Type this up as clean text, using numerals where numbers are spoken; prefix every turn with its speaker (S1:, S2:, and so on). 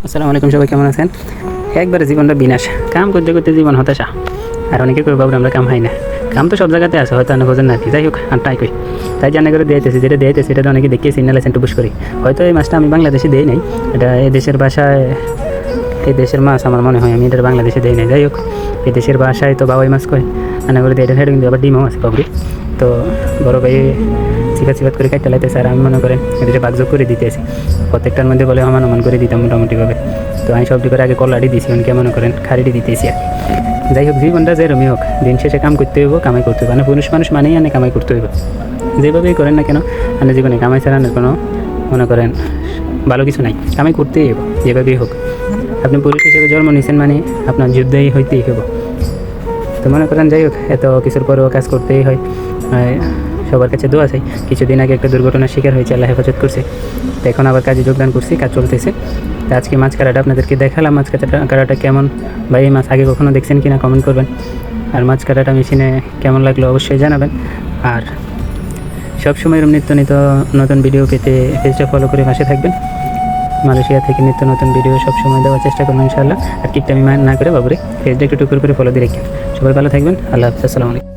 S1: আসসালামু আলাইকুম, সবাই কেমন আছেন? একবারে জীবনটা বিনাশ, কাম করতে করতে জীবন হতাশা। আর অনেকে কই বাবু আমরা কাম হাই না, কাম তো সব জায়গাতে আছে, হয়তো অনেক বোঝেন না কি। যাই হোক, আর ট্রাই করি, তাই জানা করে দিয়েতেছি, যেটা দিয়েতেছি সেটা তো অনেকে দেখিয়ে সিগনাল আছে টুপুস করি। হয়তো এই মাছটা আমি বাংলাদেশে দিই নাই, এটা এই দেশের ভাষায়, এই দেশের মাছ আমার মনে হয় আমি এটা বাংলাদেশে দিই নাই। যাই হোক, এই দেশের ভাষায় তো বাবাই মাছ কয়, আনা করে দিয়ে এটা সাইডে কিন্তু আবার ডিমও আছে বাবুরি। তো বড় ভাই সিফাত করে কাটতে লাইতেছে, আর আমি মনে করেন এটা ভাগযোগ করে দিতেছি, প্রত্যেকটার মধ্যে বলে সমান করে দিতাম মোটামুটিভাবে। তো আমি সবটি করে আগে কলাটি দিছি, অনেকে মনে করেন খাড়িটি দিতেছি আর। যাই হোক, জীবনটা যেরমই হোক, দিন শেষে কাম করতে হইব, কামাই করতে হইব। মানে পুরুষ মানুষ মানেই আনে কামাই করতে হইব, যেভাবেই করেন না কেন। মানে জীবনে কামাই ছাড়ানোর কোনো মনে করেন ভালো কিছু নাই, কামাই করতেই হইব যেভাবেই হোক। আপনি পুরুষ হিসেবে জন্ম নিয়েছেন মানে আপনার যুদ্ধই হইতেই হইব। তো মনে করেন যাই হোক, এত কিছুর পরেও কাজ করতেই হয়। সবার কাছে দোয়া চাই। কিছুদিন আগে একটা দুর্ঘটনার শিকার হয়েছে, আল্লাহ হেফাজত করছে। তো এখন আবার কাজে যোগদান করছি, কাজ চলতেছে। তো আজকে মাছ কাটাটা আপনাদেরকে দেখালাম। মাছ কাটাটা কেমন, বা এই মাছ আগে কখনো দেখছেন কিনা কমেন্ট করবেন। আর মাছ কাটাটা মেশিনে কেমন লাগলো অবশ্যই জানাবেন। আর সবসময় এরকম নিত্য নতুন ভিডিও পেতে পেজটা ফলো করে পাশে থাকবেন। মালয়েশিয়া থেকে নিত্য নতুন ভিডিও সবসময় দেওয়ার চেষ্টা করবো ইনশাআল্লাহ। আর কিকটা আমি না করে বাবুরে পেজটা একটু টুকুর করে ফলো দিয়ে রাখেন। সবাই ভালো থাকবেন। আল্লাহ হাফিজ, আসসালামু আলাইকুম।